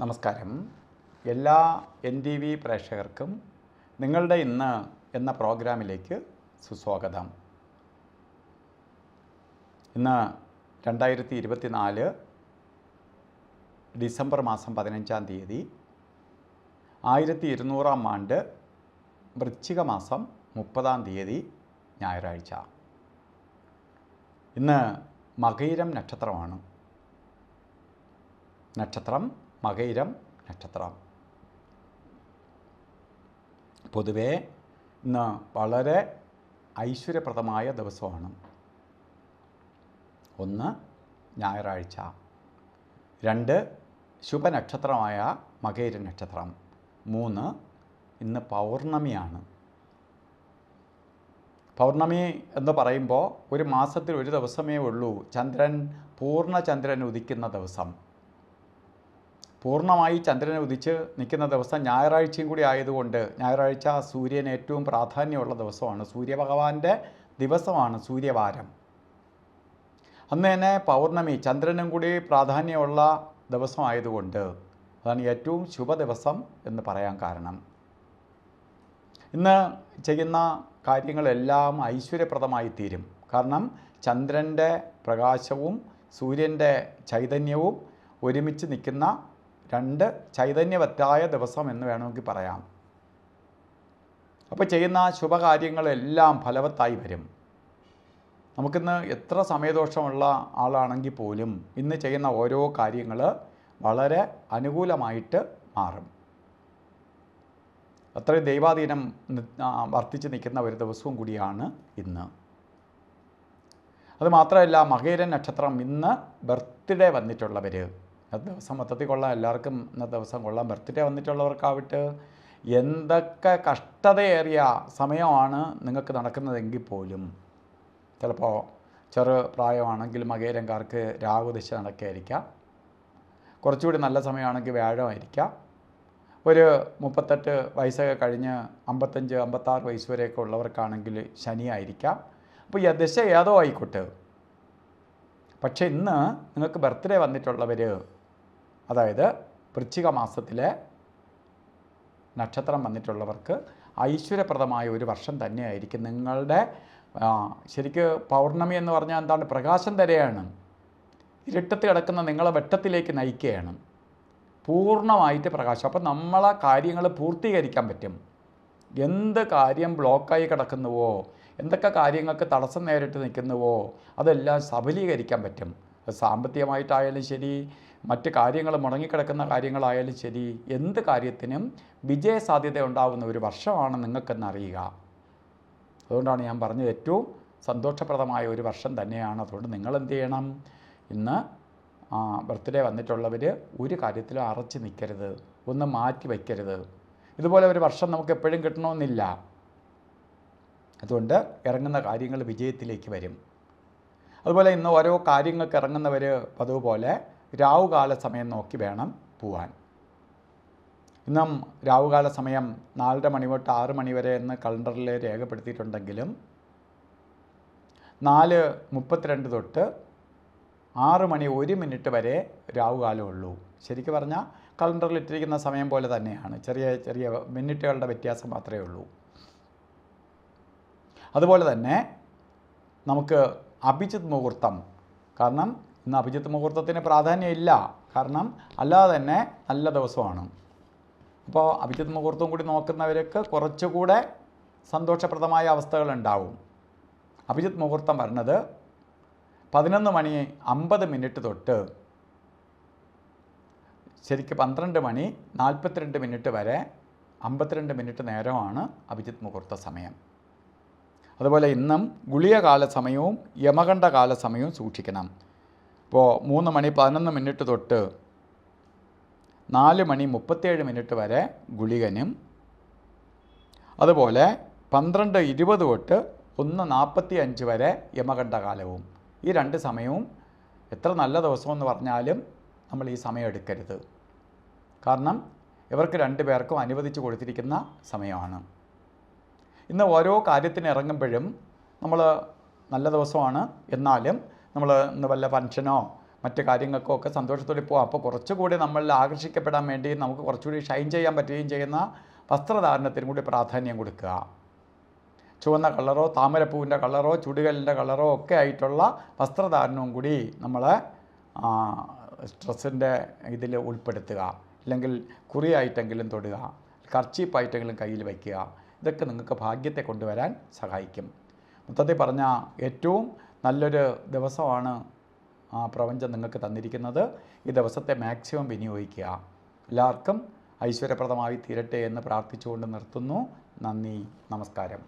നമസ്കാരം. എല്ലാ NTV പ്രേക്ഷകർക്കും നിങ്ങളുടെ ഇന്ന് എന്ന പ്രോഗ്രാമിലേക്ക് സുസ്വാഗതം. ഇന്ന് 2024 ഡിസംബർ മാസം 15-ാം തീയതി 1200-ാം ആണ്ട് വൃശ്ചിക മാസം 30-ാം തീയതി ഞായറാഴ്ച. ഇന്ന് മകയിരം നക്ഷത്രമാണ്. നക്ഷത്രം മകയിരം നക്ഷത്രം. പൊതുവേ ഇന്ന് വളരെ ഐശ്വര്യപ്രദമായ ദിവസമാണ്. 1 ഞായറാഴ്ച, 2 ശുഭനക്ഷത്രമായ മകയിര നക്ഷത്രം, 3 ഇന്ന് പൗർണമിയാണ്. പൗർണമി എന്ന് പറയുമ്പോൾ ഒരു മാസത്തിൽ ഒരു ദിവസമേ ഉള്ളൂ പൂർണ്ണചന്ദ്രൻ ഉദിക്കുന്ന ദിവസം. പൂർണ്ണമായി ചന്ദ്രൻ ഉദിച്ച് നിൽക്കുന്ന ദിവസം ഞായറാഴ്ചയും കൂടി ആയതുകൊണ്ട് ഞായറാഴ്ച സൂര്യന് ഏറ്റവും പ്രാധാന്യമുള്ള ദിവസമാണ്. സൂര്യഭഗവാന്റെ ദിവസമാണ് സൂര്യവാരം. അന്ന് തന്നെ പൗർണമി ചന്ദ്രനും കൂടി പ്രാധാന്യമുള്ള ദിവസമായതുകൊണ്ട് അതാണ് ഏറ്റവും ശുഭ ദിവസം എന്ന് പറയാൻ കാരണം. ഇന്ന് ചെയ്യുന്ന കാര്യങ്ങളെല്ലാം ഐശ്വര്യപ്രദമായി തീരും. കാരണം ചന്ദ്രൻ്റെ പ്രകാശവും സൂര്യൻ്റെ ചൈതന്യവും ഒരുമിച്ച് നിൽക്കുന്ന 2 ചൈതന്യവത്തായ ദിവസം എന്ന് വേണമെങ്കിൽ പറയാം. അപ്പോൾ ചെയ്യുന്ന ശുഭകാര്യങ്ങളെല്ലാം ഫലവത്തായി വരും. നമുക്കിന്ന് എത്ര സമയദോഷമുള്ള ആളാണെങ്കിൽ പോലും ഇന്ന് ചെയ്യുന്ന ഓരോ കാര്യങ്ങൾ വളരെ അനുകൂലമായിട്ട് മാറും. അത്രയും ദൈവാധീനം വർദ്ധിച്ച് നിൽക്കുന്ന ഒരു ദിവസവും കൂടിയാണ് ഇന്ന്. അതുമാത്രമല്ല, മകയിര നക്ഷത്രം ഇന്ന് ബർത്ത്ഡേ വന്നിട്ടുള്ളവർ, ഇന്നത്തെ ദിവസം മൊത്തത്തിൽ കൊള്ളാം, എല്ലാവർക്കും ഇന്നത്തെ ദിവസം കൊള്ളാം. ബർത്ത്ഡേ വന്നിട്ടുള്ളവർക്കാവട്ടെ എന്തൊക്കെ കഷ്ടതയേറിയ സമയമാണ് നിങ്ങൾക്ക് നടക്കുന്നതെങ്കിൽ പോലും ചിലപ്പോൾ ചെറു പ്രായമാണെങ്കിൽ മകയിരംകാർക്ക് രാഹുദശ നടക്കുകയായിരിക്കാം. കുറച്ചുകൂടി നല്ല സമയമാണെങ്കിൽ വ്യാഴമായിരിക്കാം. ഒരു 38 വയസ്സൊക്കെ കഴിഞ്ഞ് 55-56 വയസ്സ് വരെയൊക്കെ ഉള്ളവർക്കാണെങ്കിൽ ശനിയായിരിക്കാം. അപ്പോൾ ഈ ദശ ഏതോ ആയിക്കോട്ടെ, പക്ഷേ ഇന്ന് നിങ്ങൾക്ക് ബർത്ത്ഡേ വന്നിട്ടുള്ളവർ, അതായത് വൃശ്ചിക മാസത്തിലെ നക്ഷത്രം വന്നിട്ടുള്ളവർക്ക് ഐശ്വര്യപ്രദമായ ഒരു വർഷം തന്നെയായിരിക്കും. നിങ്ങളുടെ ശരിക്ക് പൗർണമി എന്ന് പറഞ്ഞാൽ എന്താണ്? പ്രകാശം തരെയാണ്. ഇരുട്ടത്ത് കിടക്കുന്ന നിങ്ങളെ വെട്ടത്തിലേക്ക് നയിക്കുകയാണ്. പൂർണ്ണമായിട്ട് പ്രകാശം. അപ്പം നമ്മളെ കാര്യങ്ങൾ പൂർത്തീകരിക്കാൻ പറ്റും. എന്ത് കാര്യം ബ്ലോക്കായി കിടക്കുന്നുവോ, എന്തൊക്കെ കാര്യങ്ങൾക്ക് തടസ്സം നേരിട്ട് നിൽക്കുന്നുവോ അതെല്ലാം സഫലീകരിക്കാൻ പറ്റും. അത് സാമ്പത്തികമായിട്ടായാലും ശരി, മറ്റ് കാര്യങ്ങൾ മുടങ്ങിക്കിടക്കുന്ന കാര്യങ്ങളായാലും ശരി, എന്ത് കാര്യത്തിനും വിജയസാധ്യത ഉണ്ടാകുന്ന ഒരു വർഷമാണ് നിങ്ങൾക്കെന്നറിയുക. അതുകൊണ്ടാണ് ഞാൻ പറഞ്ഞത് ഏറ്റവും സന്തോഷപ്രദമായ ഒരു വർഷം തന്നെയാണ്. അതുകൊണ്ട് നിങ്ങൾ എന്ത് ചെയ്യണം? ഇന്ന് ബർത്ത്ഡേ വന്നിട്ടുള്ളവർ ഒരു കാര്യത്തിലും അറച്ച് നിൽക്കരുത്, ഒന്നും മാറ്റി വയ്ക്കരുത്. ഇതുപോലെ ഒരു വർഷം നമുക്ക് എപ്പോഴും കിട്ടണമെന്നില്ല. അതുകൊണ്ട് ഇറങ്ങുന്ന കാര്യങ്ങൾ വിജയത്തിലേക്ക് വരും. അതുപോലെ ഇന്ന് ഓരോ കാര്യങ്ങൾക്ക് ഇറങ്ങുന്നവർ പതിവുപോലെ രാവുകാല സമയം നോക്കി വേണം പോവാൻ. ഇന്നും രാവുകാല സമയം 4:30 മണി തൊട്ട് 6 മണി വരെ എന്ന് കലണ്ടറിൽ രേഖപ്പെടുത്തിയിട്ടുണ്ടെങ്കിലും 4:32 തൊട്ട് 6 മണി 1 മിനിറ്റ് വരെ രാവുകാലമുള്ളൂ. ശരിക്കും പറഞ്ഞാൽ കലണ്ടറിൽ ഇട്ടിരിക്കുന്ന സമയം പോലെ തന്നെയാണ്, ചെറിയ ചെറിയ മിനിറ്റുകളുടെ വ്യത്യാസം മാത്രമേ ഉള്ളൂ. അതുപോലെ തന്നെ നമുക്ക് അഭിജിത്ത് മുഹൂർത്തം, കാരണം ഇന്ന് അഭിജിത്ത് മുഹൂർത്തത്തിന് പ്രാധാന്യം ഇല്ല, കാരണം അല്ലാതെ തന്നെ നല്ല ദിവസമാണ്. അപ്പോൾ അഭിജിത്ത് മുഹൂർത്തം കൂടി നോക്കുന്നവർക്ക് കുറച്ചുകൂടെ സന്തോഷപ്രദമായ അവസ്ഥകളുണ്ടാവും. അഭിജിത്ത് മുഹൂർത്തം പറഞ്ഞത് 11:50 തൊട്ട് ശരിക്കും 12:42 വരെ 52 മിനിറ്റ് നേരമാണ് അഭിജിത്ത് മുഹൂർത്ത സമയം. അതുപോലെ ഇന്നും ഗുളികകാല സമയവും യമകണ്ഠകാല സമയവും സൂക്ഷിക്കണം. ഇപ്പോൾ 3:11 തൊട്ട് 4:37 വരെ ഗുളികനും, അതുപോലെ 12:20 തൊട്ട് 1:45 വരെ യമകണ്ഠകാലവും. ഈ 2 സമയവും എത്ര നല്ല ദിവസമെന്ന് പറഞ്ഞാലും നമ്മൾ ഈ സമയം എടുക്കരുത്. കാരണം ഇവർക്ക് 2 പേർക്കും അനുവദിച്ച് കൊടുത്തിരിക്കുന്ന സമയമാണ്. ഇന്ന് ഓരോ കാര്യത്തിന് ഇറങ്ങുമ്പോഴും നമ്മൾ നല്ല ദിവസമാണ്, എന്നാലും നമ്മൾ ഇന്ന് വല്ല ഫംഗ്ഷനോ മറ്റ് കാര്യങ്ങൾക്കൊക്കെ സന്തോഷത്തോടെ പോകാം. അപ്പോൾ കുറച്ചുകൂടി നമ്മളിൽ ആകർഷിക്കപ്പെടാൻ വേണ്ടി നമുക്ക് കുറച്ചുകൂടി ഷൈൻ ചെയ്യാൻ പറ്റുകയും ചെയ്യുന്ന വസ്ത്രധാരണത്തിനും കൂടി പ്രാധാന്യം കൊടുക്കുക. ചുവന്ന കളറോ താമരപ്പൂവിൻ്റെ കളറോ ചുടുകല്ലിൻ്റെ കളറോ ഒക്കെ ആയിട്ടുള്ള വസ്ത്രധാരണവും കൂടി നമ്മൾ സ്ട്രെസ്സിൻ്റെ ഇതിൽ ഉൾപ്പെടുത്തുക. അല്ലെങ്കിൽ കുറിയായിട്ടെങ്കിലും തൊടുക, കർച്ചീപ്പായിട്ടെങ്കിലും കയ്യിൽ വയ്ക്കുക. ഇതൊക്കെ നിങ്ങൾക്ക് ഭാഗ്യത്തെ കൊണ്ടുവരാൻ സഹായിക്കും. മൊത്തത്തിൽ പറഞ്ഞാൽ ഏറ്റവും നല്ലൊരു ദിവസമാണ് പ്രപഞ്ചം നിങ്ങൾക്ക് തന്നിരിക്കുന്നത്. ഈ ദിവസത്തെ മാക്സിമം വിനിയോഗിക്കുക. എല്ലാവർക്കും ഐശ്വര്യപ്രദമായി തീരട്ടെ എന്ന് പ്രാർത്ഥിച്ചുകൊണ്ട് നിർത്തുന്നു. നന്ദി, നമസ്കാരം.